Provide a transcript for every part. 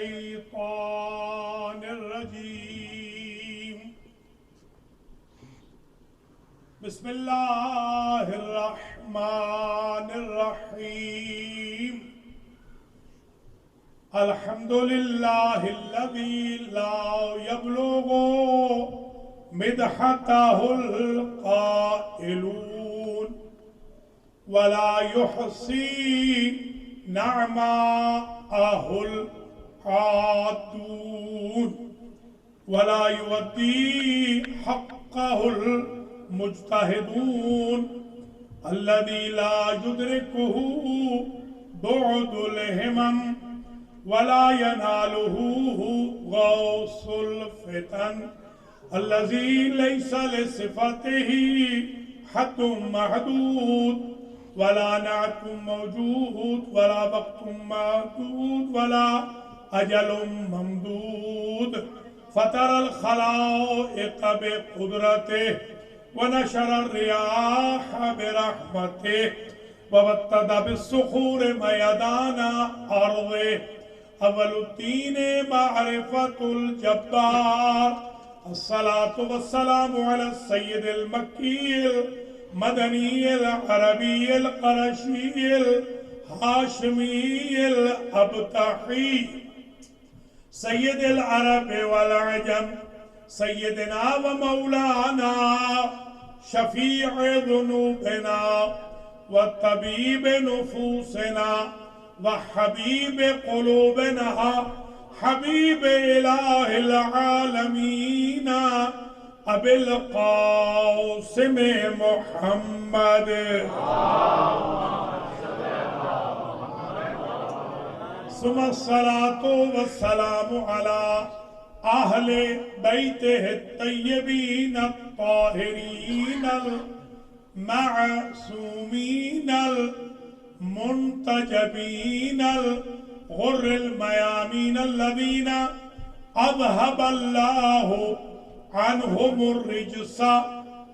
الشيطان الرجيم بسم الله الرحمن الرحيم الحمد لله الذي لا يبلغ مدحته القائلون ولا يحصي نعماءه العادون ولا يؤدي حقه المجتهدون الذي لا يدركه بعد الهمم ولا يناله غوص الفتن الذي ليس لصفته حد محدود ولا نعت موجود ولا وقت محدود ولا أجل ممدود فطر الخلائق بقدرته ونشر الرياح برحمته وبتد بالصخور ميدان أرضه أول الدين معرفة الجبار الصلاة والسلام على السيد المكي المدني العربي القرشي الهاشمي الأبطحي سيد العرب والعجم سيدنا ومولانا شفيع ذنوبنا وطبيب نفوسنا وحبيب قلوبنا حبيب إله العالمين أبي القاسم محمد ثم الصلاة والسلام على أهل بيته الطيبين الطاهرين المعصومين المنتجبين الغر الميامين الذين أذهب الله عنهم الرجس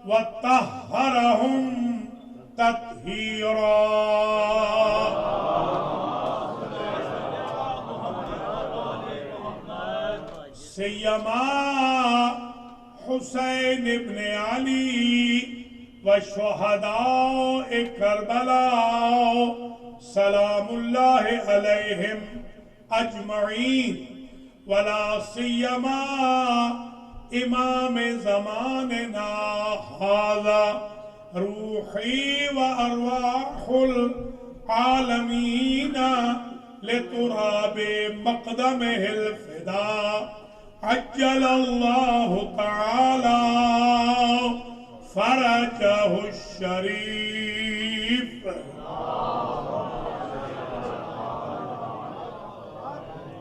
وطهرهم تطهيرا سيما حسين بن علي وشهداء كربلاء سلام الله عليهم أجمعين ولا سيما إمام زماننا هذا روحي وأرواح العالمين لتراب مقدمه الفداء عجل الله تعالى فرجه الشريف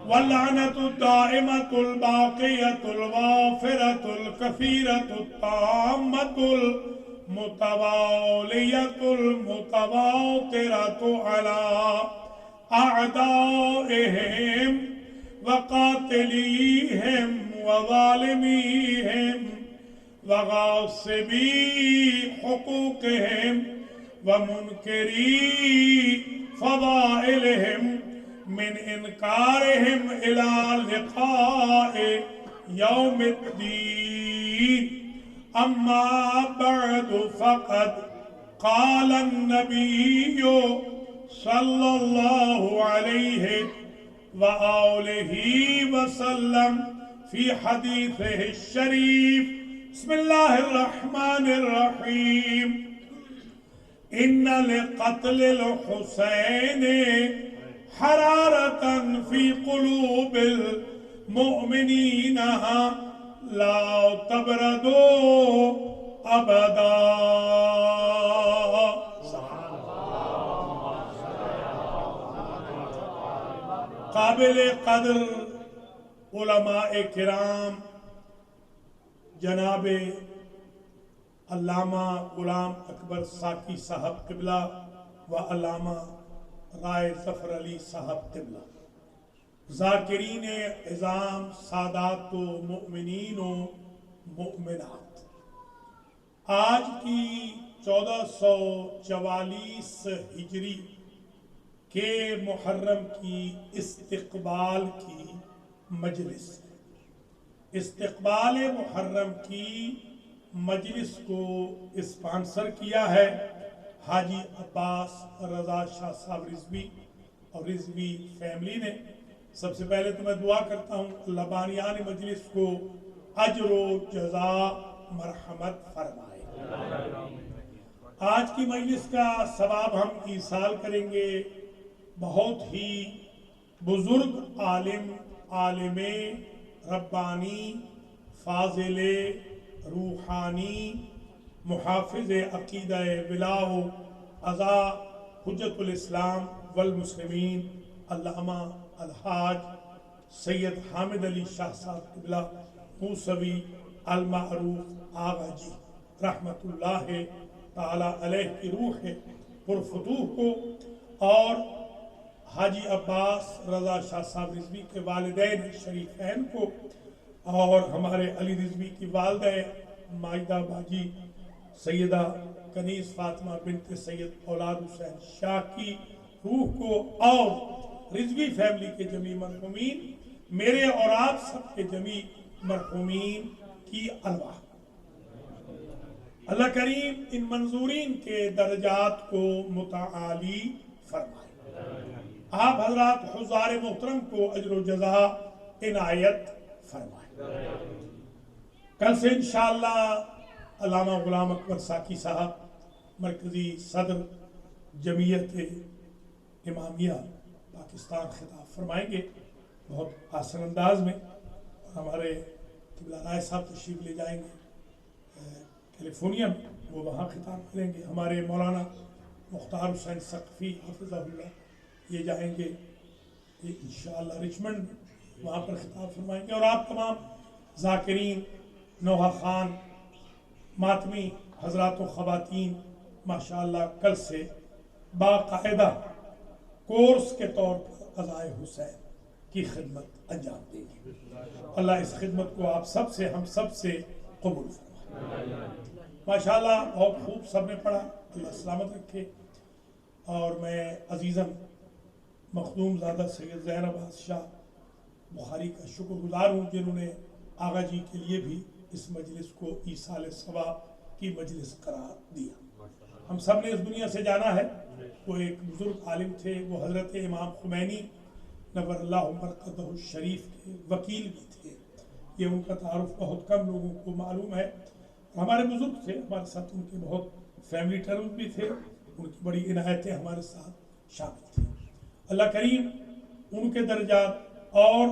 واللعنة الدائمة الباقية الغافرة الكثيرة التامة المتوالية المتواترة على أعدائهم وقاتليهم وظالميهم وغاصبي حقوقهم ومنكري فضائلهم من إنكارهم إلى لقاء يوم الدين أما بعد فقد قال النبي صلى الله عليه وآله وسلم في حديثه الشريف بسم الله الرحمن الرحيم إن لقتل الحسين حرارة في قلوب المؤمنين لا تبردوا أبدا قابل قدر علماء کرام جناب علامہ غلام اکبر ساکی صاحب قبلہ و علامہ رائے ظفر علی صاحب قبلہ ذاکرین عظام سادات و مؤمنین و مؤمنات آج کی 1444 ہجری کے محرم کی استقبال کی مجلس استقبال محرم کی مجلس کو اسپانسر کیا ہے حاجی عباس رضا شاہ صاحب رضوی اور رضوی فیملی نے۔ سب سے پہلے تو میں دعا کرتا ہوں اللہ بانیان مجلس کو اجر و جزا مرحمت فرمائے۔ آج کی مجلس کا ثواب ہم ایصال کریں گے بہت ہی بزرگ عالم ربانی فاضل روحانی محافظ عقیدہ ولاء و ازا حجت الاسلام والمسلمین علامہ الحاج سید حامد علی شاہ صاحب قبلہ موسوی المعروف آغا جی رحمت اللہ تعالی علیہ کی روح پرفتوح کو، اور حاجی عباس رضا شاہ صاحب رضوی کے والدین شریفین کو، اور ہمارے علی رضوی کی والدہ مائدہ باجی سیدہ کنیز فاطمہ بنت سید اولاد حسین شاہ کی روح کو، اور رضوی فیملی کے جمیع مرحومین، میرے اور آپ سب کے جمیع مرحومین کی ارواح۔ اللہ کریم ان منظورین کے درجات کو متعالی فرمائے، آپ حضرات حضار محترم کو اجر و جزا عنایت فرمائے۔ کل سے انشاءاللہ علامہ غلام اکبر ساکی صاحب مرکزی صدر جمعیت امامیہ پاکستان خطاب فرمائیں گے بہت آسان انداز میں، اور ہمارے قبلہ رائے صاحب تشریف لے جائیں گے کیلیفورنیا میں، وہ وہاں خطاب کریں گے۔ ہمارے مولانا مختار حسین ثقفی حفظہ اللہ یہ جائیں گے انشاءاللہ رچمنڈ میں، وہاں پر خطاب فرمائیں گے، اور آپ تمام ذاکرین، نوحہ خان، ماتمی حضرات و خواتین ماشاءاللہ کل سے باقاعدہ کورس کے طور پر عزائے حسین کی خدمت انجام دیں گے۔ اللہ اس خدمت کو آپ سب سے، ہم سب سے قبول فرمائے۔ ماشاءاللہ بہت خوب سب نے پڑھا، اللہ سلامت رکھے۔ اور میں عزیزم مخدوم زادہ سید زینب بادشاہ بخاری کا شکر گزار ہوں، جنہوں نے آغا جی کے لیے بھی اس مجلس کو ایصال ثواب کی مجلس قرار دیا۔ ہم سب نے اس دنیا سے جانا ہے، وہ ایک بزرگ عالم تھے، وہ حضرت امام خمینی نور اللہ مرقدہ الشریف کے وکیل بھی تھے۔ یہ ان کا تعارف بہت کم لوگوں کو معلوم ہے۔ ہمارے بزرگ تھے، ہمارے ساتھ ان کے بہت فیملی ٹرمز بھی تھے، ان کی بڑی عنایتیں ہمارے ساتھ شامل تھیں۔ اللہ کریم ان کے درجات اور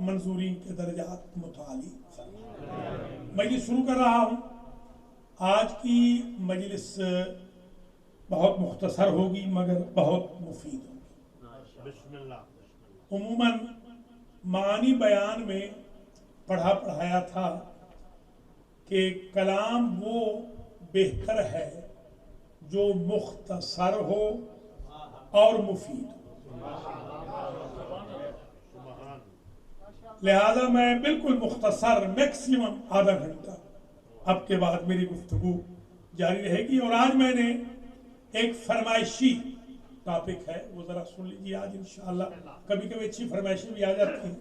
منظورین کے درجات متعالی فرمائے۔ مجلس شروع کر رہا ہوں۔ آج کی مجلس بہت مختصر ہوگی مگر بہت مفید ہوگی۔ بسم اللہ۔ عموماً معانی بیان میں پڑھایا تھا کہ کلام وہ بہتر ہے جو مختصر ہو اور مفید ہو، لہذا میں بالکل مختصر میکسیمم آدھا گھنٹہ اب کے بعد میری گفتگو جاری رہے گی۔ اور آج میں نے ایک فرمائشی ٹاپک ہے، وہ ذرا سن لیجیے آج انشاءاللہ۔ کبھی کبھی اچھی فرمائشیں بھی آ جاتی ہیں۔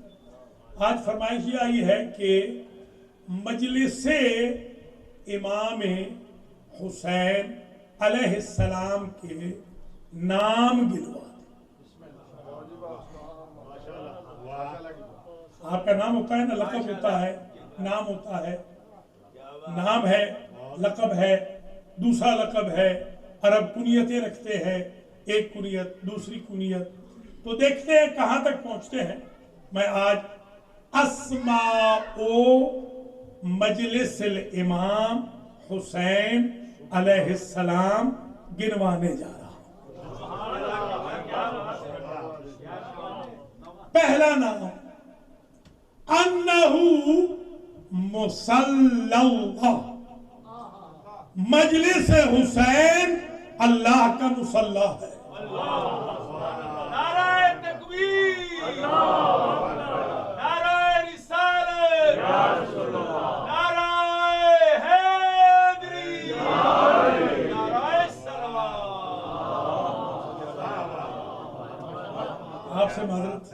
آج فرمائش یہ آئی ہے کہ مجلس امام حسین علیہ السلام کے نام گنوا دیں۔ آپ کا نام ہوتا ہے نا، لقب ہوتا ہے، نام ہوتا ہے، نام ہے، لقب ہے، دوسرا لقب ہے، عرب کنیتیں رکھتے ہیں، ایک کنیت دوسری کنیت، تو دیکھتے ہیں کہاں تک پہنچتے ہیں۔ میں آج اسماء مجلس الامام حسین علیہ السلام گنوانے جا رہا ہوں۔ پہلا نام انہو مصلی، مجلس حسین اللہ کا مصلی ہے۔ نعرہ تکبیر، نعرہ رسالت، نعرہ حیدری، نعرہ صلوات۔ آپ سے معذرت،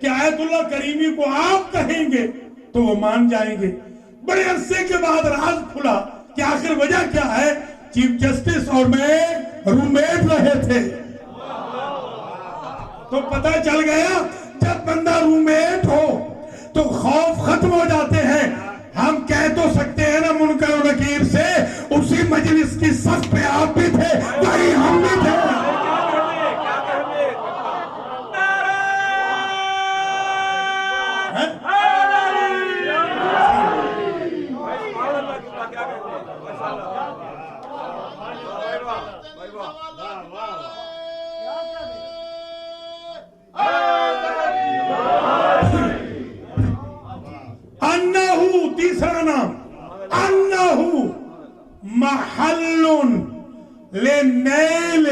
کہ آیت اللہ کریمی کو آپ کہیں گے تو وہ مان جائیں گے۔ بڑے عرصے کے بعد راز کھلا کہ آخر وجہ کیا ہے۔ چیف جسٹس اور میں روم میٹ رہے تھے تو پتہ چل گیا جب بندہ روم میٹ ہو تو خوف ختم ہو جاتے ہیں۔ ہم کہہ تو سکتے ہیں نا منکر و نکیر سے، اسی مجلس کی صف پہ آپ بھی تھے وہی ہم بھی تھے۔ انہو تیسرا نام، انہو محل لنیل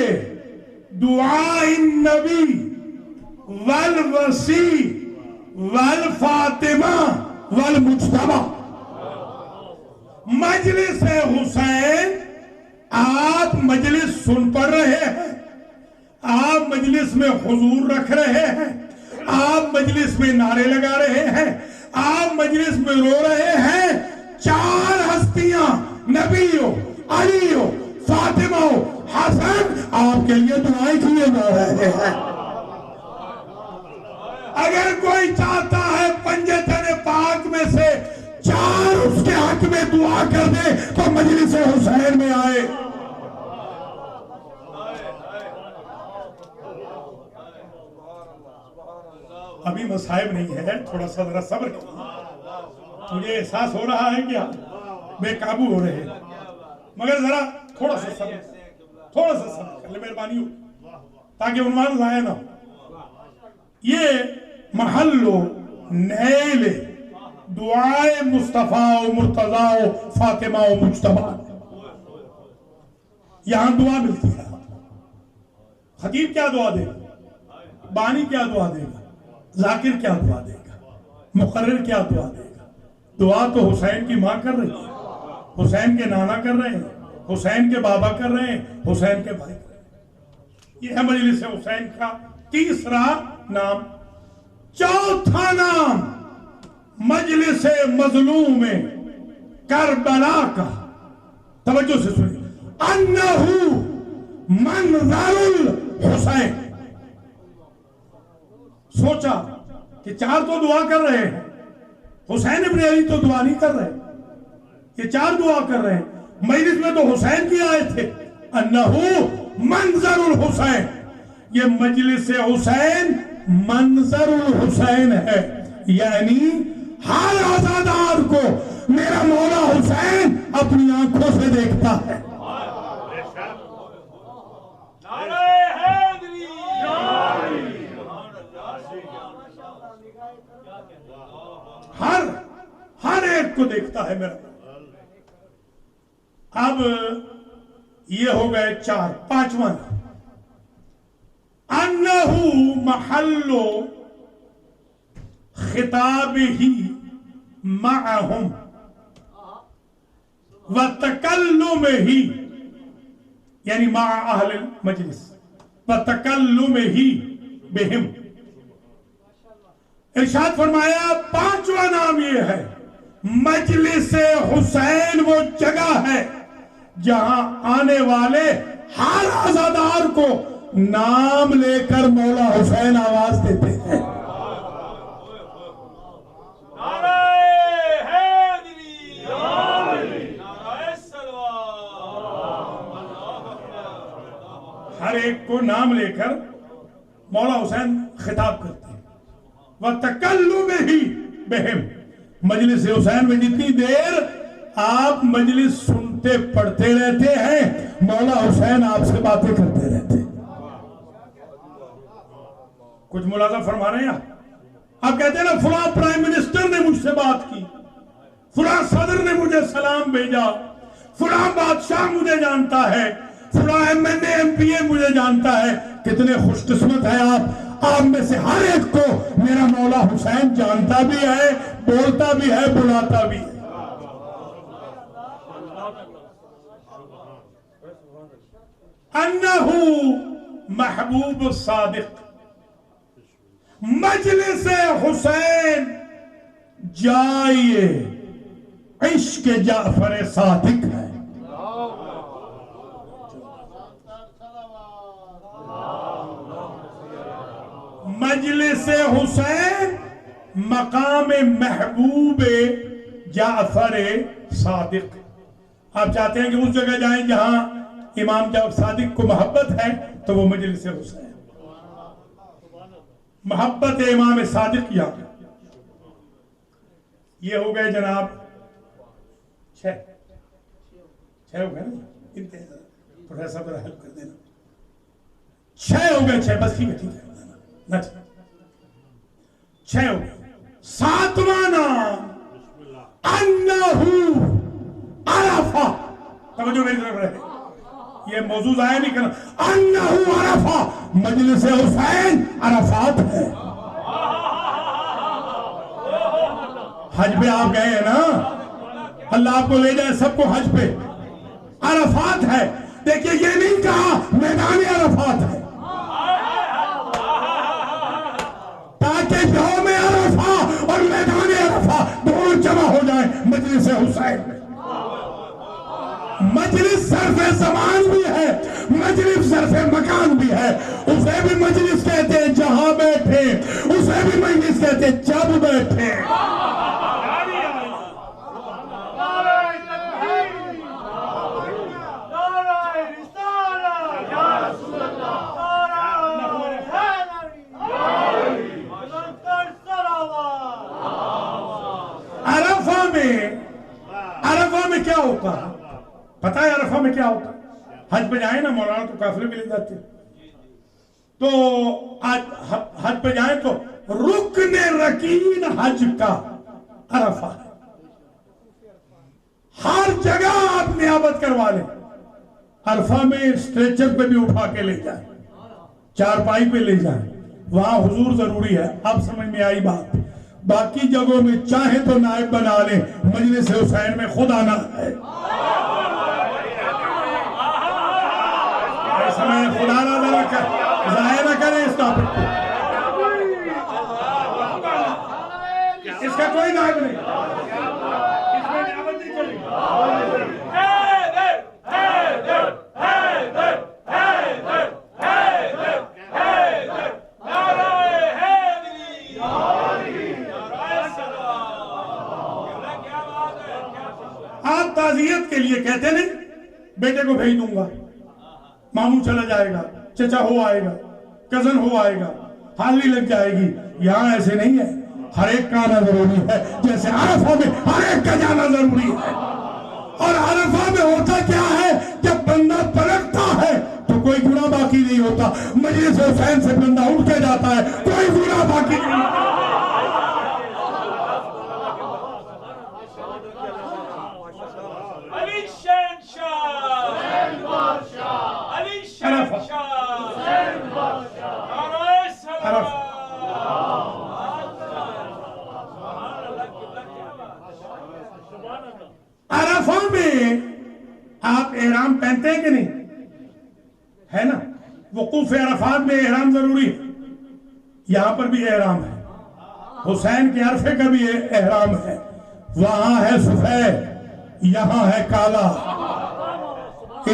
دعاء النبی والوسی والفاطمہ والمجتبہ۔ مجلس حسین، آپ مجلس سن پڑھ رہے ہیں، آپ مجلس میں حضور رکھ رہے ہیں، آپ مجلس میں نعرے لگا رہے ہیں، آپ مجلس میں رو رہے ہیں۔ چار ہستیاں، نبی ہو، علی ہو، فاطمہ ہو، حسن، آپ کے لیے دعائیں کیے جا رہے ہیں۔ اگر کوئی چاہتا ہے پنجتن پاک میں سے چار اس کے حق میں دعا کر دے تو مجلس حسین میں آئے۔ ابھی مصائب نہیں ہے، تھوڑا سا ذرا صبر کیجیے۔ مجھے احساس ہو رہا ہے کہ بے قابو ہو رہے ہیں، مگر ذرا تھوڑا سا صبر کر لے، مہربانی ہو، تاکہ عنوان ضائع نہ ہو۔ یہ محل نیل دعائے مصطفیٰ و مرتضیٰ و فاطمہ و مجتبہ، یہاں دعا ملتی ہے۔ خطیب کیا دعا دے گا، بانی کیا دعا دے گا، ذاکر کیا دعا دے گا، مقرر کیا دعا دے گا؟ دعا تو حسین کی ماں کر رہی ہے، حسین کے نانا کر رہے ہیں، حسین کے بابا کر رہے ہیں، حسین کے بھائی کر رہے ہیں۔ یہ ہے مجلس حسین کا تیسرا نام۔ چوتھا نام مجلس مظلوم کربلا کا، توجہ سے سنیے، انہو منظر الحسین۔ سوچا کہ چار تو دعا کر رہے ہیں، حسین ابن علی تو دعا نہیں کر رہے، یہ چار دعا کر رہے ہیں، مجلس میں تو حسین کی آئے تھے۔ انہو منظر الحسین، یہ مجلس حسین منظر الحسین ہے، یعنی ہر عزادار کو میرا مولا حسین اپنی آنکھوں سے دیکھتا ہے۔ ہر ایک کو دیکھتا ہے میرا۔ اب یہ ہو گئے چار، پانچواں انہو محل خطابہ معہم وتکلمہ، یعنی مع اہل المجلس، وتکلمہ بہم۔ ارشاد فرمایا پانچواں نام یہ ہے، مجلس حسین وہ جگہ ہے جہاں آنے والے ہر عزادار کو نام لے کر مولا حسین آواز دیتے ہیں۔ ہر ایک کو نام لے کر مولا حسین خطاب کرتے ہیں۔ وَتَكَلُّمِهِ بِهِمْ، مجلس حسین میں جتنی دیر آپ مجلس سنتے پڑھتے رہتے ہیں، مولا حسین آپ سے باتیں کرتے رہتے ہیں۔ کچھ ملاحظہ فرما رہے ہیں آپ کہتے ہیں نا فلاں پرائم منسٹر نے مجھ سے بات کی، فلاں صدر نے مجھے سلام بھیجا، فلاں بادشاہ مجھے جانتا ہے، فلاں M N A M P A مجھے جانتا ہے۔ کتنے خوش قسمت ہے آپ میں سے ہر ایک کو میرا مولا حسین جانتا بھی ہے، بولتا بھی ہے، بلاتا بھی ہے۔ انہو محبوب صادق، مجلس حسین جائیے عشق جعفر صادق ہے. مجلس حسین مقام محبوب جعفر صادق. آپ چاہتے ہیں کہ اس جگہ جائیں جہاں امام جعفر صادق کو محبت ہے تو وہ مجلس حسین. محبت امام صادق یہاں. یہ ہو گئے جناب 6 ہو گئے نا. پروفیسر ذرا ہیلپ کر دینا. 6 ہو گئے. 6 بس ٹھیک ہے 6 ہو گئے. 7واں نام انہو عرفہ. توجہ میری طرف رہے, یہ موضوع ضائع نہیں کرنا. انہو عرفہ, مجلس حسین عرفات ہے. حج پہ آپ گئے ہیں نا, اللہ آپ کو لے جائے سب کو حج پہ. عرفات ہے. دیکھیے یہ نہیں کہا میدان عرفات ہے, تاکہ یوم عرفہ اور میدان عرفہ دونوں جمع ہو جائیں مجلس حسین میں. مجلس ظرف زمان بھی ہے, مجلس ظرف مکان بھی ہے. اسے بھی مجلس کہتے ہیں جہاں بیٹھے, اسے بھی مجلس کہتے ہیں جب بیٹھے. عرفہ میں کیا ہوتا ہے پتہ ہے؟ عرفہ میں کیا ہوتا ہے؟ حج پہ جائیں نا مولانا تو قافلے بھی لے جاتے ہیں. تو حج پہ جائیں تو رکن رکین حج کا عرفہ ہے. ہر جگہ آپ نیابت کروا لیں. عرفہ میں اسٹریچر پہ بھی اٹھا کے لے جائیں, چارپائی پہ لے جائیں, وہاں حضور ضروری ہے. اب سمجھ میں آئی بات. باقی جگہوں میں چاہے تو نائب بنا لیں, مجلس حسین میں خود آنا ہے. سمجھ خدا نہ ذرا ظاہر نہ کریں اس ٹاپک کو. اس کا کوئی نائب نہیں, اس میں نیابت نہیں چلے گی. آپ تعزیت کے لیے کہتے نہیں بیٹے کو بھیج دوں گا, ماموں چلا جائے گا, چچا ہو آئے گا, کزن ہو آئے گا, حاضری لگ جائے گی. یہاں ایسے نہیں ہے, ہر ایک کا آنا ضروری ہے. جیسے عرفہ میں ہر ایک کا جانا ضروری ہے. اور عرفہ میں ہوتا کیا ہے, جب بندہ پلٹتا ہے تو کوئی گناہ باقی نہیں ہوتا. مجلس حسین سے بندہ اٹھ کے جاتا ہے, کوئی گناہ باقی نہیں ہوتا. عرفہ میں آپ احرام پہنتے ہیں کہ نہیں, ہے نا؟ وقوف عرفات میں احرام ضروری ہے. یہاں پر بھی احرام ہے. حسین کے عرفے کا بھی احرام ہے. وہاں ہے سفید, یہاں ہے کالا.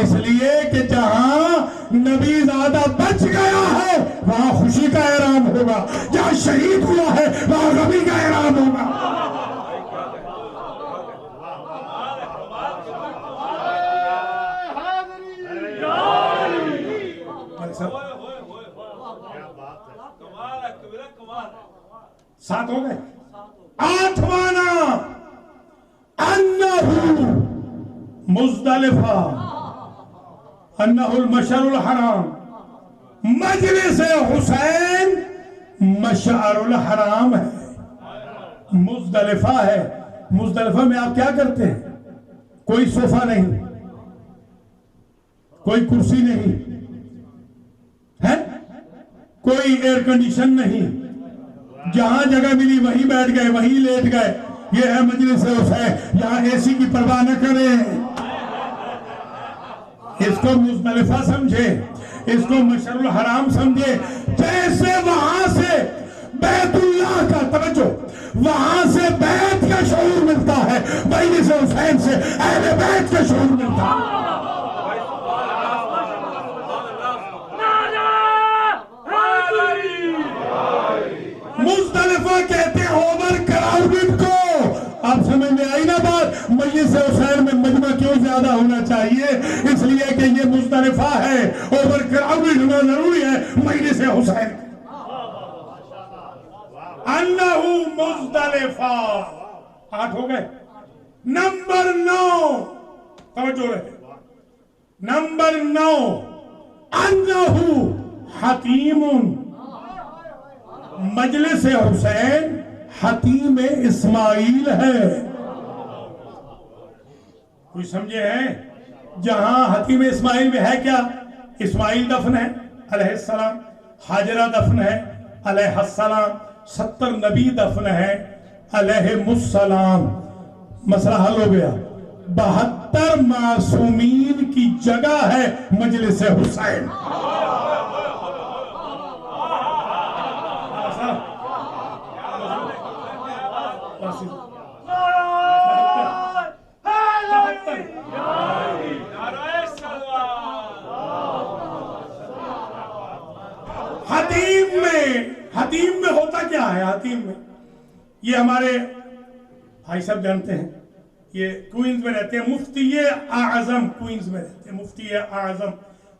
اس لیے کہ جہاں نبی زادہ بچ گیا ہے وہاں خوشی کا احرام ہوگا, جہاں شہید ہوا ہے وہاں غمی کا احرام ہوگا. سات ہو گئے. 8واں نام انہو مزدلفہ, انہو المشعر الحرام. مجلس حسین مشعر الحرام ہے, مزدلفہ ہے. مزدلفہ میں آپ کیا کرتے ہیں؟ کوئی صوفہ نہیں, کوئی کرسی نہیں ہے, کوئی ایئر کنڈیشن نہیں, جہاں جگہ ملی وہیں بیٹھ گئے, وہیں لیٹ گئے. یہ ہے مجلس حسین. یہاں اے سی کی پرواہ نہ کریں. اس کو مزدلفہ سمجھے, اس کو مشعر الحرام سمجھے. جیسے وہاں سے بیت اللہ کا توجہ وہاں سے بیت کا شعور ملتا ہے, مجلس حسین سے اہل بیت کا شعور ملتا ہے. مزدلفہ کہتے ہیں اوور کراؤڈڈ کو. آپ سمجھ میں آئی نا بات؟ مجلس حسین میں مجمع کیوں زیادہ ہونا چاہیے؟ اس لیے کہ یہ مزدلفہ ہے, اوور کراؤڈڈ ہونا ضروری ہے مجلس حسین. انہو مزدلفہ 8 ہو گئے. نمبر 9 توجہ رہے, نمبر 9 انہو حتیم. مجلس حسین حتیم اسماعیل ہے. کوئی سمجھے ہیں؟ جہاں حتیم اسماعیل میں ہے کیا؟ اسماعیل دفن ہے علیہ السلام, حاجرہ دفن ہے علیہ السلام, 70 نبی دفن ہے علیہ السلام. مسئلہ حل ہو گیا. 72 معصومین کی جگہ ہے مجلس حسین. حتیم میں ہوتا کیا ہے؟ حتیم میں یہ ہمارے بھائی صاحب جانتے ہیں, یہ کوئنز میں رہتے ہیں, مفتی اعظم کوئنز میں رہتے ہیں, مفتی اعظم.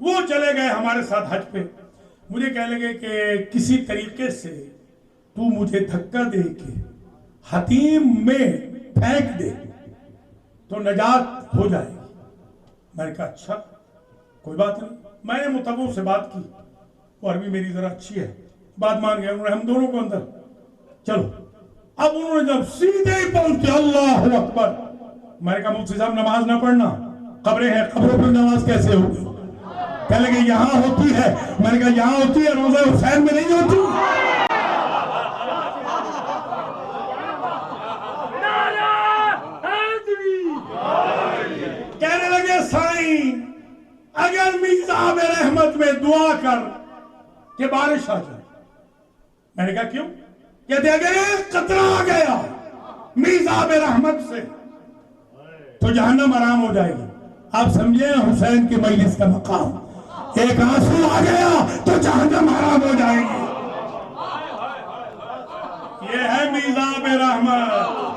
وہ چلے گئے ہمارے ساتھ حج پہ. مجھے کہنے لگے کہ کسی طریقے سے تو مجھے دھکا دے کے حتیم میں پھینک دے تو نجات ہو جائے گی. میں نے کہا اچھا کوئی بات نہیں. میں نے متبو سے بات کی, وہ عربی میری ذرا اچھی ہے, بات مان گیا. انہوں نے ہم دونوں کو اندر چلو. اب انہوں نے جب سیدھے ہی پہنچ کے اللہ اکبر, میں نے کہا مفتی صاحب نماز نہ پڑھنا, قبریں ہیں, قبروں پر نماز کیسے ہوگی؟ کہنے لگے یہاں ہوتی ہے. میں نے کہا یہاں ہوتی ہے, روضہ حسین میں نہیں ہوتی. کہنے لگے سائیں اگر میزاب رحمت میں دعا کر کہ بارش آ جائے. میں نے کہا کیوں؟ کہتے اگر ایک قطرہ آ گیا میزاب رحمت سے تو جہنم آرام ہو جائے گی. آپ سمجھے حسین کی مجلس کا مقام, ایک آنسو آ گیا تو جہنم آرام ہو جائے گی. یہ ہے میزاب رحمت.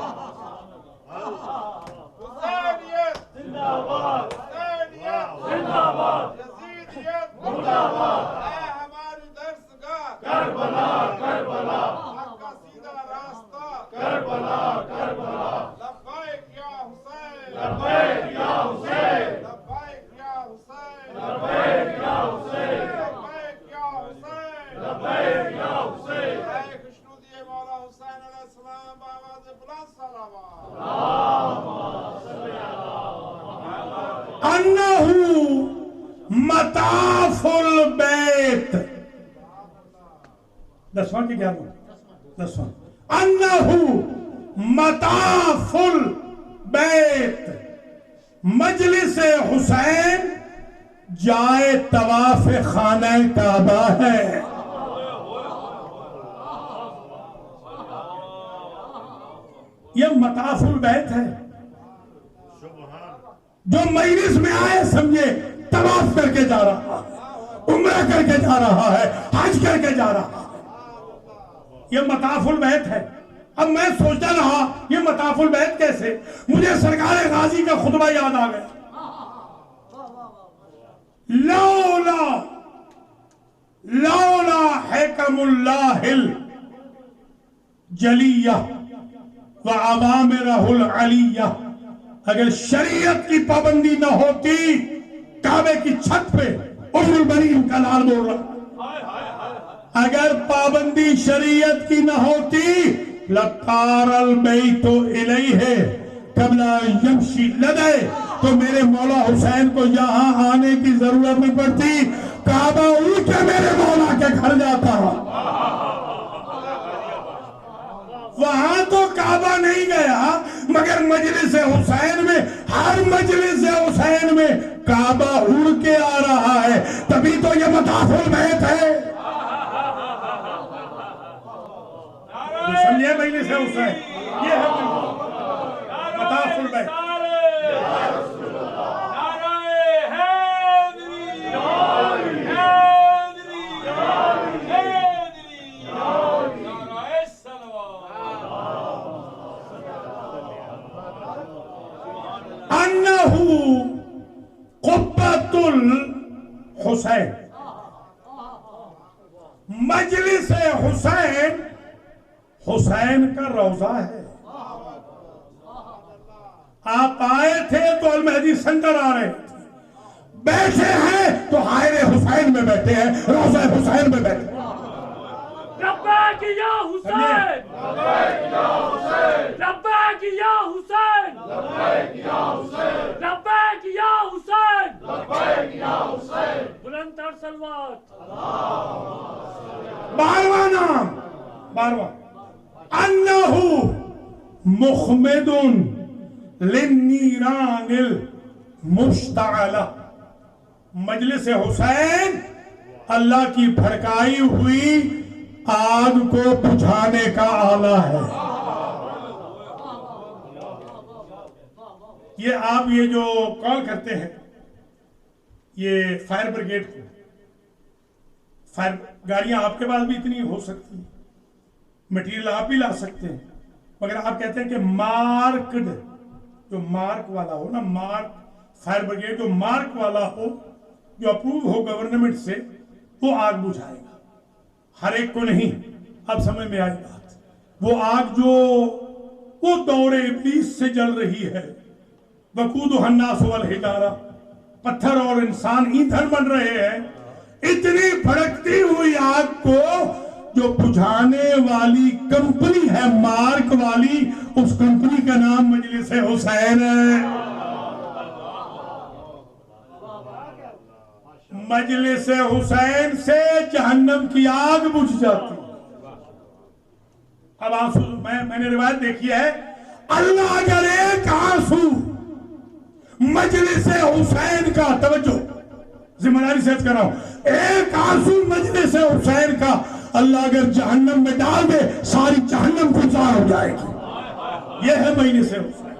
مطاف البیت 10واں کی 11واں 10واں. انہو مطاف البیت, مجلس حسین جائے طواف خانہ کعبہ ہے. یہ مطاف البیت ہے. جو مجلس میں آئے سمجھے طواف کر کے جا رہا ہے, عمرہ کر کے جا رہا ہے, حج کر کے جا رہا ہے. یہ مطاف البیت ہے. اب میں سوچتا رہا یہ مطاف البیت کیسے؟ مجھے سرکار غازی کا خطبہ یاد آ گیا. لولا حکم اللہ الجلیہ وعوامرہ العلیہ, اگر شریعت کی پابندی نہ ہوتی, کعبے کی چھت پہ ام البنین کا لال بول رہا, اگر پابندی شریعت کی نہ ہوتی لطار البیت الیہ قبل یمشی لدے, تو میرے مولا حسین کو یہاں آنے کی ضرورت نہیں پڑتی, کعبہ اڑ کے میرے مولا کے گھر جاتا. وہاں تو کعبہ نہیں گیا, مگر مجلس حسین میں, ہر مجلس حسین میں کعبہ اڑ کے آ رہا ہے. تبھی تو یہ مطاف البیت ہے. مجلس حسین، یہ ہے مطاف البیت۔ انہو قبۃ الحسین، مجلس حسین حسین کا روضہ ہے۔ آپ آئے تھے تو المہدی سینٹر آ رہے تھے، بیٹھے ہیں تو حائر حسین میں بیٹھے ہیں، روضہ حسین میں بیٹھے ہیں۔ لبیک یا حسین، لبیک یا حسین، لبیک یا حسین، بلند تر صلوات۔ 12واں نام، 12واں انہو مخمد للنیران المشتعلہ، مجلس حسین اللہ کی بھڑکائی ہوئی آگ کو بجھانے کا آلہ ہے۔ یہ آپ یہ جو کال کرتے ہیں یہ فائر بریگیڈ کو، فائر گاڑیاں آپ کے پاس بھی اتنی ہو سکتی ہیں، مٹیریل آپ بھی لا سکتے ہیں، مگر آپ کہتے ہیں کہ مارکڈ، جو مارک والا ہو نا، مارک فائر بریگیڈ جو مارک والا ہو، جو اپروو ہو گورنمنٹ سے، وہ آگ بجھائے گا، ہر ایک کو نہیں۔ اب سمجھ میں آئی بات، وہ آگ جو وہ دور ابلیس سے جل رہی ہے، وقودھا الناس والحجارہ، پتھر اور انسان ایندھن بن رہے ہیں، اتنی بھڑکتی ہوئی آگ کو جو بجھانے والی کمپنی ہے، مارک والی، اس کمپنی کا نام مجلس حسین ہے۔ مجلس حسین سے جہنم کی آگ بجھ جاتی۔ اب آنسو میں نے روایت دیکھی ہے، اللہ اگر ایک آنسو مجلس حسین کا، توجہ ذمہ داری سے کر رہا ہوں، ایک آنسو مجلس حسین کا اللہ اگر جہنم میں ڈال دے، ساری جہنم گلزار ہو جائے گی۔ یہ ہے مجلس حسین۔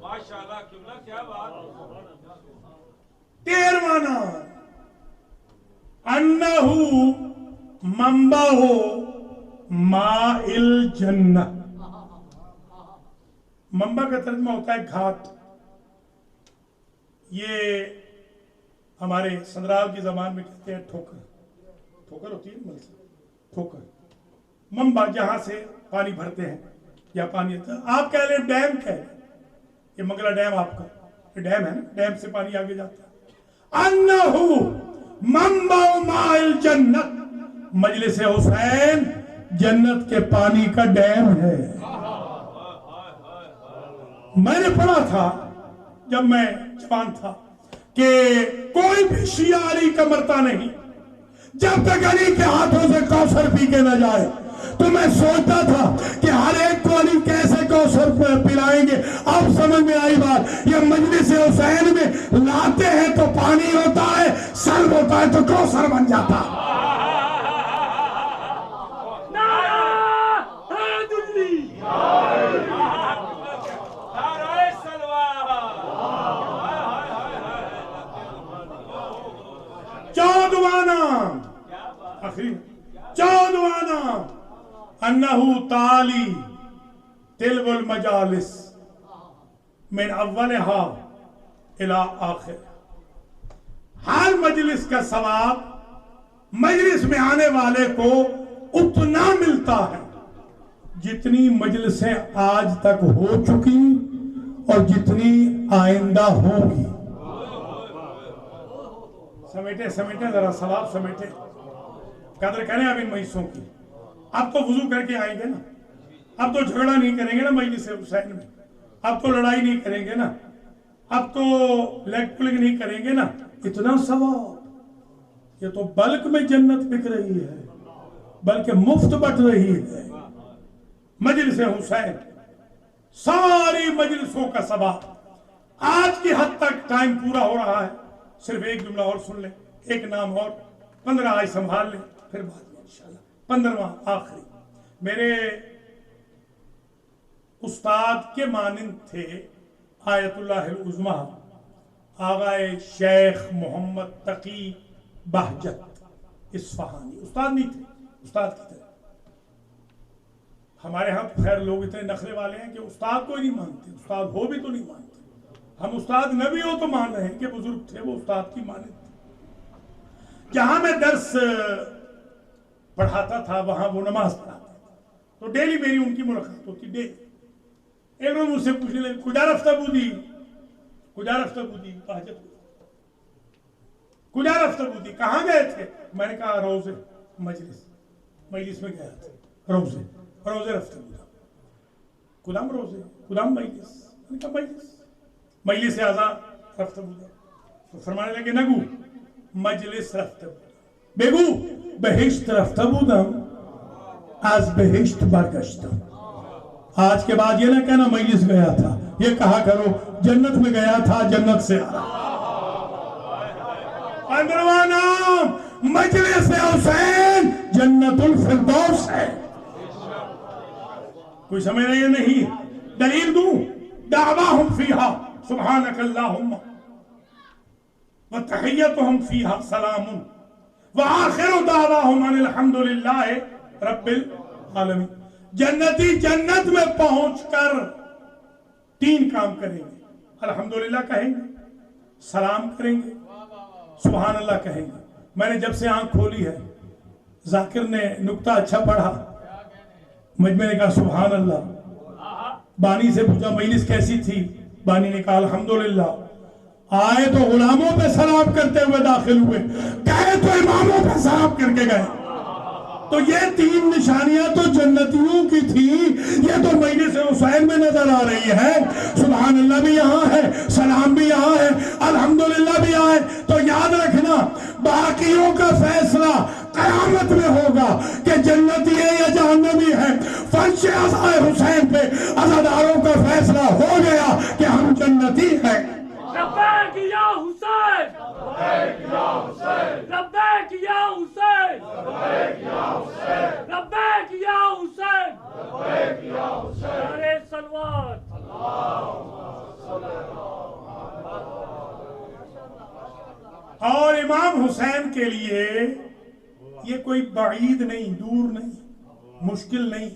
ماشاءاللہ قبلہ، کیا بات۔ 13واں نام انہو منبع ماء الجنہ، منبع کا ترجمہ ہوتا ہے گھاٹ۔ یہ ہمارے سندرال کی زبان میں کہتے ہیں ٹھوکر، ٹھوکر ہوتی ہے ملسا، ٹھوکر، منبع جہاں سے پانی بھرتے ہیں یا پانی آتا ہے۔ آپ کہہ لیں ڈیم، کہہ لیں یہ منگلہ ڈیم، آپ کا یہ ڈیم ہے نا، ڈیم سے پانی آگے جاتا ہے۔ انہو منبع ماء الجنہ، مجلس حسین جنت کے پانی کا ڈیم ہے۔ میں نے پڑھا تھا جب میں جوان تھا کہ کوئی بھی شیعہ علی کا مرتا نہیں جب تک علی کے ہاتھوں سے کوثر پی کے نہ جائے۔ تو میں سوچتا تھا کہ ہر ایک کو علی کیسے کوثر پلائیں گے۔ اب سمجھ میں آئی بات، یہ مجلس حسین میں لاتے ہیں تو پانی ہوتا ہے، سرد ہوتا ہے تو کوثر بن جاتا ہے۔ چودواں نام انہو تالی تلو المجالس من اولہا الى آخر، ہر مجلس کا ثواب مجلس میں آنے والے کو اتنا ملتا ہے جتنی مجلسیں آج تک ہو چکی اور جتنی آئندہ ہوں گی۔ سمیٹے ذرا ثواب سمیٹے، قدر کریں اب ان مجلسوں کی۔ اب تو وضو کر کے آئیں گے نا، اب تو جھگڑا نہیں کریں گے نا مجلس حسین میں، اب تو لڑائی نہیں کریں گے نا، اب تو لیگ پلنگ نہیں کریں گے نا۔ اتنا ثواب، یہ تو بلک میں جنت بک رہی ہے، بلکہ مفت بٹ رہی ہے۔ مجلس حسین، ساری مجلسوں کا ثواب۔ آج کی حد تک ٹائم پورا ہو رہا ہے، صرف ایک جملہ اور سن لیں، ایک نام اور 15 آئے سنبھال لیں، پھر بعد میں انشاءاللہ 15واں آخری میرے استاد کے مانند تھے آیت اللہ العظمی آغائے شیخ محمد تقی بہجت اصفہانی. استاد نہیں تھے، استاد کی طرح. ہمارے ہاں خیر لوگ اتنے نخرے والے ہیں کہ استاد کو ہی نہیں مانتے، استاد ہو بھی تو نہیں مانتے. ہم استاد نہ بھی ہو تو مان رہے ہیں کہ بزرگ تھے، وہ استاد کی مانند تھے. جہاں میں درس پڑھاتا تھا وہاں وہ نماز پڑھاتے تو ڈیلی میری ان کی ملاقات ہوتی. ڈیلی ایک روز مجھ سے پوچھنے لگے کجا رفتہ بودی، کجا رفتہ بودی بہجت، کجا رفتہ بودی کہاں گئے تھے؟ میں نے کہا روزے مجلس میں گیا تھا. روزے رفتہ بودا، کدام روزے کدام مجلس. میں نے کہا مجلس آزاد رفتہ بودا. تو فرمانے لگے نگو مجلس رفتہ بودا بگو بہشت رفتہ بودم از بہشت برگشتم. آج کے بعد یہ نہ کہنا مجلس گیا تھا، یہ کہا کرو جنت میں گیا تھا، جنت سے آ رہا. 15واں نام مجلس حسین جنت الفردوس ہے. کوئی سمجھ رہے ہیں؟ نہیں. دلیل دوں، دعواہم فیہا سبحانک اللہم وتحیتہم فیہا سلام وآخر دعواہم ان الحمدللہ رب العالمین. جنتی جنت میں پہنچ کر 3 کام کریں گے. الحمدللہ کہیں گے، سلام کریں گے، سبحان اللہ کہیں گے. میں نے جب سے آنکھ کھولی ہے، ذاکر نے نکتہ اچھا پڑھا، مجمع نے کہا سبحان اللہ. بانی سے پوچھا مجلس کیسی تھی؟ بانی نے کہا الحمدللہ. آئے تو غلاموں پہ سلام کرتے ہوئے داخل ہوئے، گئے تو اماموں پہ سلام کر کے گئے. تو یہ 3 نشانیاں تو جنتیوں کی تھی، یہ تو مجلس حسین میں نظر آ رہی ہے. سبحان اللہ بھی یہاں ہے، سلام بھی یہاں ہے، الحمدللہ بھی یہاں ہے. تو یاد رکھنا باقیوں کا فیصلہ قیامت میں ہوگا کہ جنتی ہے یا جہنمی ہے. فرش عزائے حسین پہ عزاداروں کا فیصلہ ہو گیا کہ ہم جنتی ہیں. لبیک یا حسین، لبیک یا حسین، لبیک یا حسین، لبیک یا حسین، لبیک یا حسین، لبیک یا حسین. نعرہ صلوات. اور امام حسین کے لیے یہ کوئی بعید نہیں، دور نہیں، مشکل نہیں.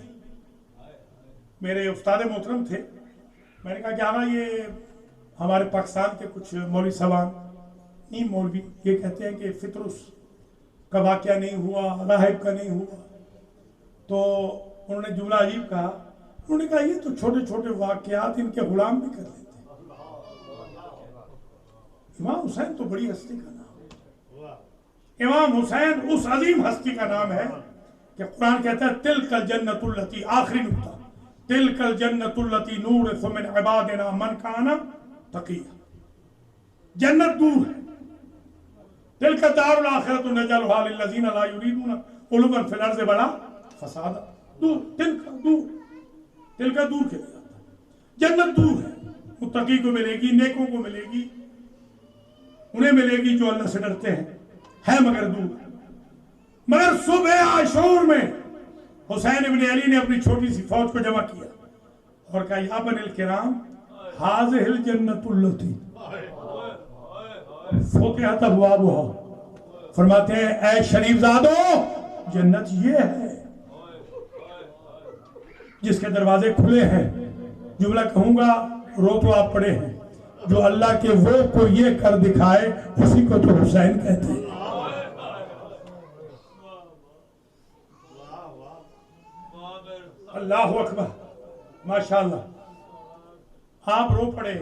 میرے استاد محترم تھے، میں نے کہا کیا یہ ہمارے پاکستان کے کچھ مولوی صاحبان نہیں، مولوی یہ کہتے ہیں کہ فطرس کا واقعہ نہیں ہوا، راہب کا نہیں ہوا. تو انہوں نے جملہ عجیب کہا، انہوں نے کہا یہ تو چھوٹے چھوٹے واقعات ان کے غلام بھی کر لیتے ہیں. امام حسین تو بڑی ہستی کا نام ہے. امام حسین اس عظیم ہستی کا نام ہے کہ قرآن کہتا ہے تلک الجنت التی، آخری نقطہ، تلک الجنت التی نورث من عبادنا من کان تقیہ. جنت دور ہے. تلک الدار الآخرۃ نجعلها للذین لا یریدون علوا فی الارض ولا فسادا. دور، تلک دور، تلک دور کے لیے آتا ہے. جنت دور ہے، متقی کو ملے گی، نیکوں کو ملے گی، انہیں ملے گی جو اللہ سے ڈرتے ہیں، ہے مگر دور. مگر صبح عاشور میں حسین ابن علی نے اپنی چھوٹی سی فوج کو جمع کیا اور کہا یا بنی الکرام ہاذہ الجنت التی فتحت ابوابها. فرماتے ہیں اے شریف زادو، جنت یہ ہے جس کے دروازے کھلے ہیں. جملہ کہوں گا، رو تو آپ پڑے ہیں، جو اللہ کے وہ کو یہ کر دکھائے اسی کو تو حسین کہتے ہیں. اللہ اکبر، ماشاءاللہ. آپ رو پڑے،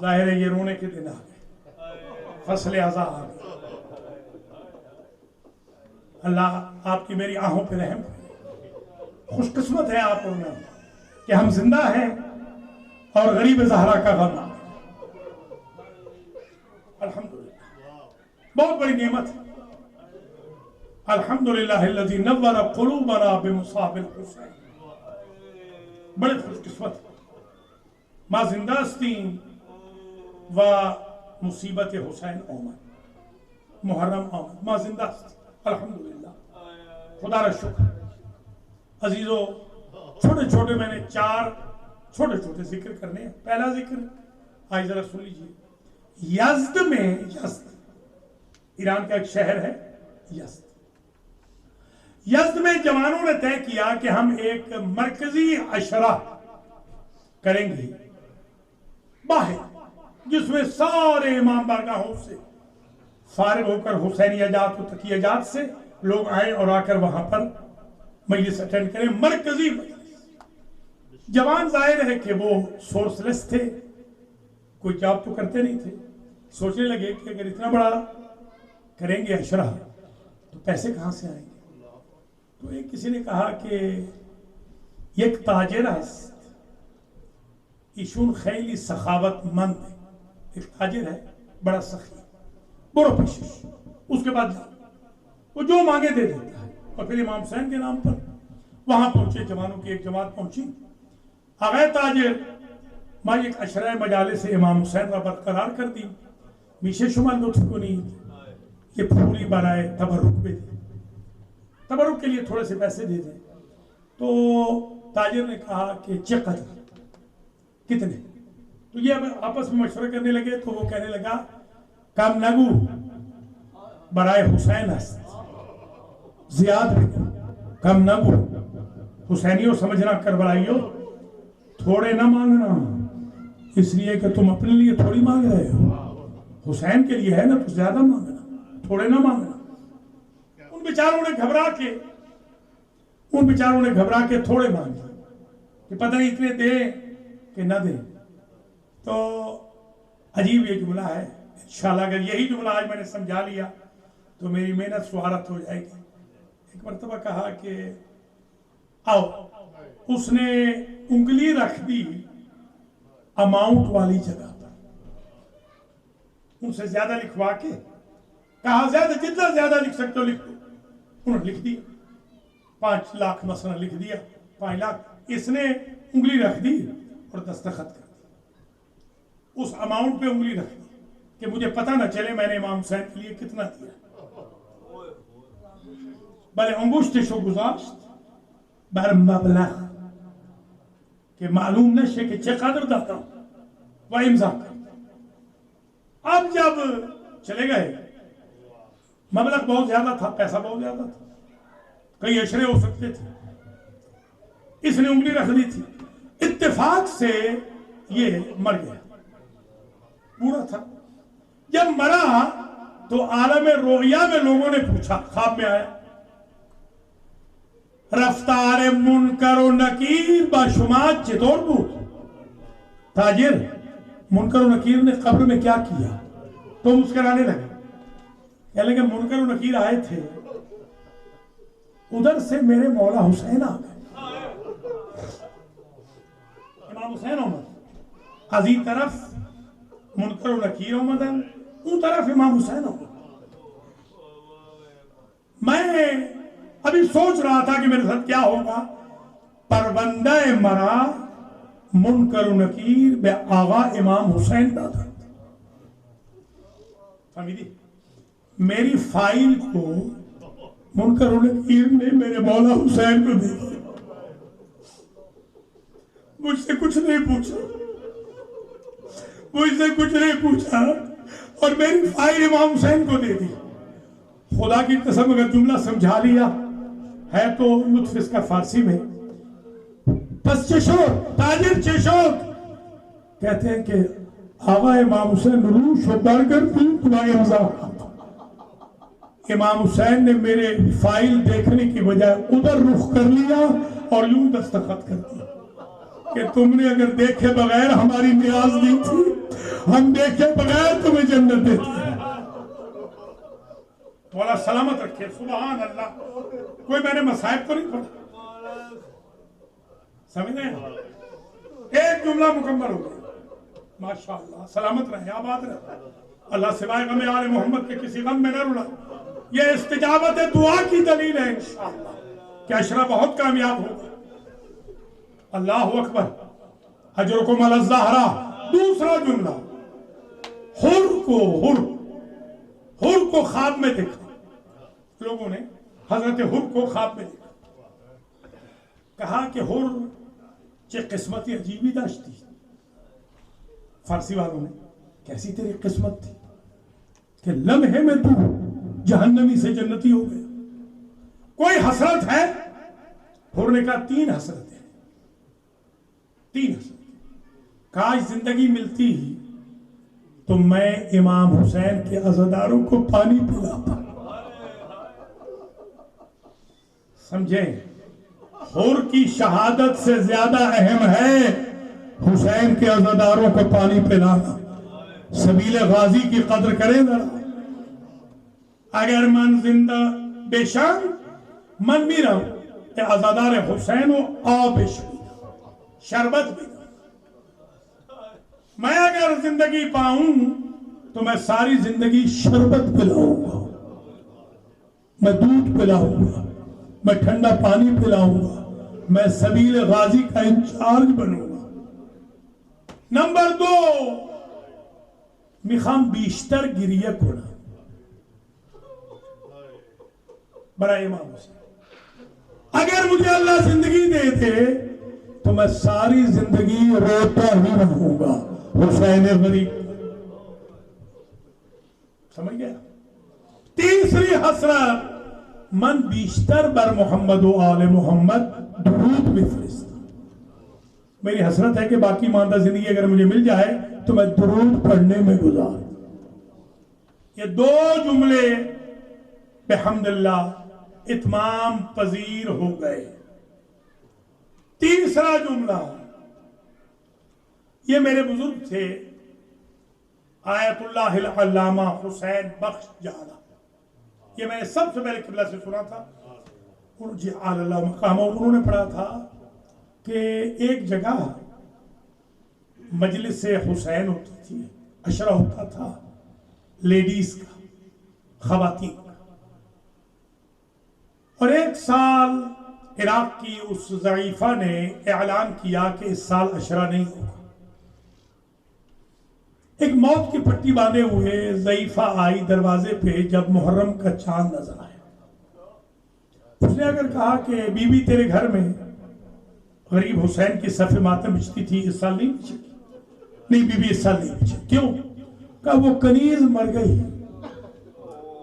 ظاہر ہے یہ رونے کے دن آ گئے، فصل عزا آ گئی. اللہ آپ کی میری آنکھوں پہ رحم کرے. خوش قسمت ہے آپ اور میں کہ ہم زندہ ہیں اور غریب زہرا کا غم. الحمدللہ بہت بڑی نعمت ہے. الحمدللہ الذی نور قلوبنا بمصاب الحسین. بڑے خوش قسمت ما زندہ استین و مصیبت حسین آمد، محرم آمد، ما زندہ استین. الحمدللہ، خدا را شکر. عزیزو چھوٹے چھوٹے میں نے 4 چھوٹے چھوٹے ذکر کرنے ہیں. پہلا ذکر آج ذرا سن لیجیے. یزد میں، یزد ایران کا ایک شہر ہے یزد. یزد میں جوانوں نے طے کیا کہ ہم ایک مرکزی عشرہ کریں گے باہر، جس میں سارے امام بارگاہوں سے فارغ ہو کر حسینیہ جات و تقیہ جات سے لوگ آئیں اور آ کر وہاں پر مجلس اٹینڈ کریں. مرکزی مجلس. جوان ظاہر ہے کہ وہ سورس لیس تھے، کوئی جاب تو کرتے نہیں تھے. سوچنے لگے کہ اگر اتنا بڑا کریں گے عشرہ تو پیسے کہاں سے آئیں گے. تو ایک کسی نے کہا کہ یک تاجر است ایشون خیلی سخاوت مند ہے. ایک تاجر ہے بڑا سخی، برو پیشش، اس کے بعد وہ جو مانگے دے دیتا ہے. اور پھر امام حسین کے نام پر وہاں پہنچے. جوانوں کی ایک جماعت پہنچی. آغای تاجر ما یک عشرہ مجالس امام حسین را برقرار کر دی. میشه شما لطف کنید یہ پوری برائے تبرک بھی دیں، تبرک کے لیے تھوڑے سے پیسے دے دیں. تو تاجر نے کہا کہ چقدر، کتنے؟ تو یہ آپس میں مشورہ کرنے لگے. تو وہ کہنے لگا کم نگو برائے حسین است، زیاد بھی کم نگو. حسینیوں سمجھنا کربلائیوں، تھوڑے نہ مانگنا، اس لیے کہ تم اپنے لیے تھوڑی مانگ رہے ہو، حسین کے لیے ہے نا، تو زیادہ مانگنا، تھوڑے نہ مانگنا. ان بیچاروں نے گھبرا کے تھوڑے مانگے کہ پتہ نہیں اتنے دیں کہ نہ دیں. تو عجیب یہ جملہ ہے. انشاءاللہ اگر یہی جملہ آج میں نے سمجھا لیا تو میری محنت سوارت ہو جائے گی. ایک مرتبہ کہا کہ آؤ. اس نے انگلی رکھ دی اماؤنٹ والی جگہ پر، ان سے زیادہ لکھوا کے کہا زیادہ، جتنا زیادہ لکھ سکتے ہو لکھ دو. انہوں نے لکھ دیا 5 لاکھ مثلا لکھ دیا 5 لاکھ. اس نے انگلی رکھ دی اور دستخط کر دی. اس اماؤنٹ پہ انگلی رکھ دی کہ مجھے پتہ نہ چلے میں نے امام حسین کے لیے کتنا دیا. بلے انگشتشو گذاشت بر مبلغ کہ معلوم نشے کہ چقدر داتا ہوں وہ امضا کر. اب جب چلے گئے، مبلغ بہت زیادہ تھا، پیسہ بہت زیادہ تھا، کئی عشرے ہو سکتے تھے. اس نے انگلی رکھ دی تھی. اتفاق سے یہ مر گیا، پورا تھا. جب مرا تو عالم رؤیا میں لوگوں نے پوچھا، خواب میں آیا، رفتار منکر و نکیر با شما چطور بود؟ تاجر، منکر و نکیر نے قبر میں کیا کیا؟ تو مسکرانے لگے. کہنے لگے منکر و نکیر آئے تھے، ادھر سے میرے مولا حسین آ گئے. امام حسین آمد، ازی طرف منکر و نکیر آمدن، اون طرف امام حسین آمد. میں ابھی سوچ رہا تھا کہ میرے ساتھ کیا ہوگا. پروندہ مرا منکر و نکیر بے آغا امام حسین دادا. فہمیدی؟ میری فائل کو منکر و نکیر نے میرے مولا حسین کو دی. مجھ سے کچھ نہیں پوچھا اور میری فائل امام حسین کو دے دی. خدا کی قسم اگر جملہ سمجھا لیا ہے تو لطف اس کا فارسی میں. پس چشود، تاجر چشود کہتے ہیں کہ آقا امام حسین روش و برگر بھی تمہاری امضا. امام حسین نے میرے فائل دیکھنے کی بجائے ادھر رخ کر لیا اور یوں دستخط کر دیا کہ تم نے اگر دیکھے بغیر ہماری نیاز دی تھی، ہم دیکھے بغیر تمہیں جنت دیتے ہیں. مولا سلامت رکھے. سبحان اللہ. کوئی میں نے مصائب تو نہیں پڑھا، سمجھ رہے ہیں؟ ایک جملہ مکمل ہو گیا. ماشاءاللہ. سلامت رہے، آباد رہے. اللہ سوائے غم آل محمد کے کسی غم میں نہ رلا. یہ استجابت دعا کی دلیل ہے انشاءاللہ کہ عشرہ بہت کامیاب ہوگا. اللہ اکبر. اجرکم علی الزہرا. دوسرا جملہ، حر کو خواب میں دیکھا. لوگوں نے حضرت حر کو خواب میں دیکھا. کہا کہ ہور چه قسمتی عجیبی داشتی. فارسی والوں نے کیسی تیری قسمت تھی کہ لمحے میں تو جہنمی سے جنتی ہو گیا. کوئی حسرت ہے؟ ہور نے کہا 3 حسرتیں. 3 حسرتیں. کاش زندگی ملتی تو میں امام حسین کے عزاداروں کو پانی پلاتا. سمجھیں، حور کی شہادت سے زیادہ اہم ہے حسین کے عزاداروں کو پانی پلانا. سبیل غازی کی قدر کریں ذرا. اگر من زندہ بے شان من میرم کہ عزادار حسین و آبش شربت بھی. میں اگر زندگی پاؤں تو میں ساری زندگی شربت پلاؤں گا، میں دودھ پلاؤں گا، میں ٹھنڈا پانی پلاؤں گا، میں سبیل غازی کا انچارج بنوں گا. نمبر 2، میخوام بیشتر گریه کنم برای امام حسین. اگر مجھے اللہ زندگی دے دے تو میں ساری زندگی روتا ہی رہوں گا حسین غریب. سمجھ گیا؟ تیسری حسرت، من بیشتر بر محمد و آل محمد درود بفرست. میری حسرت ہے کہ باقی ماندہ زندگی اگر مجھے مل جائے تو میں درود پڑھنے میں گزار. یہ 2 جملے بحمداللہ اتمام پذیر ہو گئے. تیسرا جملہ، یہ میرے بزرگ تھے آیت اللہ العلامہ حسین بخش جالا. یہ میں نے سب سے پہلے قبلہ سے سنا تھا. جی اللہ مقامہ انہوں نے پڑھا تھا کہ ایک جگہ مجلس حسین ہوتی تھی، عشرہ ہوتا تھا لیڈیز کا، خواتین کا. اور ایک سال عراق کی اس ضعیفہ نے اعلان کیا کہ اس سال عشرہ نہیں ہوگا. ایک موت کی پٹی باندھے ہوئے ضعیفہ آئی دروازے پہ جب محرم کا چاند نظر آیا. اس نے اگر کہا کہ بی بی تیرے گھر میں غریب حسین کی صف ماتم بچتی تھی، اس سال نہیں بچی؟ نہیں بی بی اس سال نہیں بچی. کیوں؟ کہا وہ کنیز مر گئی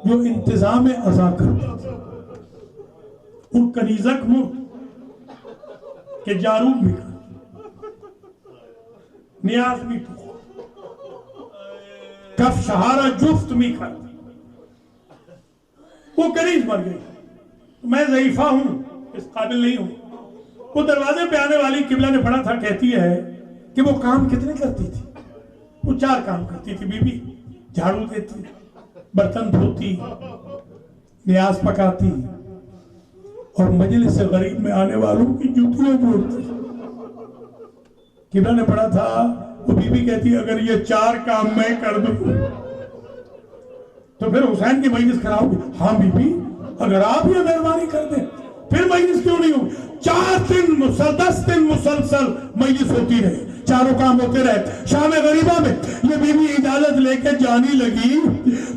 جو انتظام عزا کرتی تھی. ان کنیزک مرد کہ جاروب بھی کر، نیاز بھی تو کف شہارہ جفت بھی کر. وہ کنیز مر گئی. میں ضعیفہ ہوں، اس قابل نہیں ہوں. وہ دروازے پہ آنے والی قبلہ نے پڑھا تھا، کہتی ہے کہ وہ کام کتنے کرتی تھی. وہ 4 کام کرتی تھی بی بی. جھاڑو دیتی، برتن دھوتی، نیاز پکاتی اور مجلس غریب میں آنے والوں کی جوتیاں جوڑتی. قبلہ نے پڑھا تھا، وہ بی بی کہتی اگر یہ 4 کام میں کر دوں تو پھر حسین کی مجلس کراؤ گی؟ ہاں بی بی اگر آپ یہ مہربانی کر دیں پھر مجلس کیوں نہیں ہو. 10 دن مسلسل مجلس ہوتی رہے، 4 کام ہوتے رہے. شام غریبہ میں یہ بی بی اجازت لے کے جانے لگی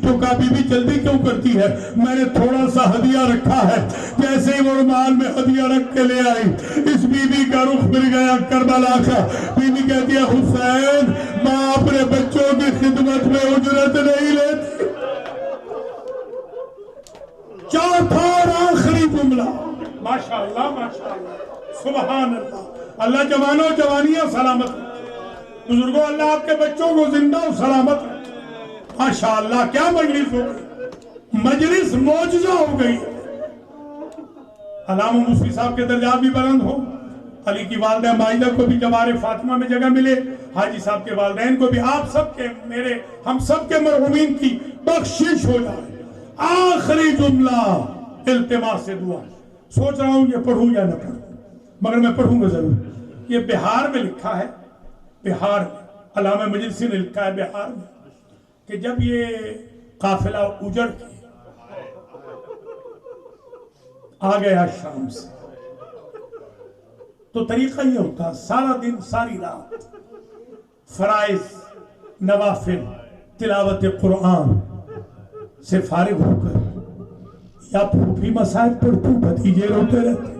تو کہا بی بی جلدی کیوں کرتی ہے؟ میں نے تھوڑا سا ہدیہ رکھا ہے. جیسے ہی وہ رومال میں ہدیہ رکھ کے لے آئی، اس بی بی کا رخ مل گیا کربلا کا. بی بی کہتی ہے حسین ماں اپنے بچوں کی خدمت میں اجرت نہیں لیتی. چوتھا اور آخری جملہ، ماشاءاللہ ماشاءاللہ سبحان اللہ. اللہ جوانوں جوانیاں سلامت رکھے. بزرگوں اللہ آپ کے بچوں کو زندہ و سلامت رکھے. ماشاءاللہ کیا مجلس ہو گئی، مجلس معجزہ ہو گئی. علامہ مصری صاحب کے درجات بھی بلند ہو. علی کی والدہ مائدہ کو بھی جوار فاطمہ میں جگہ ملے. حاجی صاحب کے والدین کو بھی، آپ سب کے، میرے ہم سب کے مرحومین کی بخشش ہو جائے. آخری جملہ التماس سے دعا. سوچ رہا ہوں یہ پڑھوں یا نہ پڑھوں، مگر میں پڑھوں گا ضرور. یہ بہار میں لکھا ہے، بہار میں علامہ مجلسی نے لکھا ہے بہار میں کہ جب یہ قافلہ اجڑ کے آ گیا شام سے تو طریقہ یہ ہوتا سارا دن ساری رات فرائض، نوافل، تلاوت قرآن سے فارغ ہو کر یا پھوپھی مسائل پڑھتو بھتیجے روتے رہتے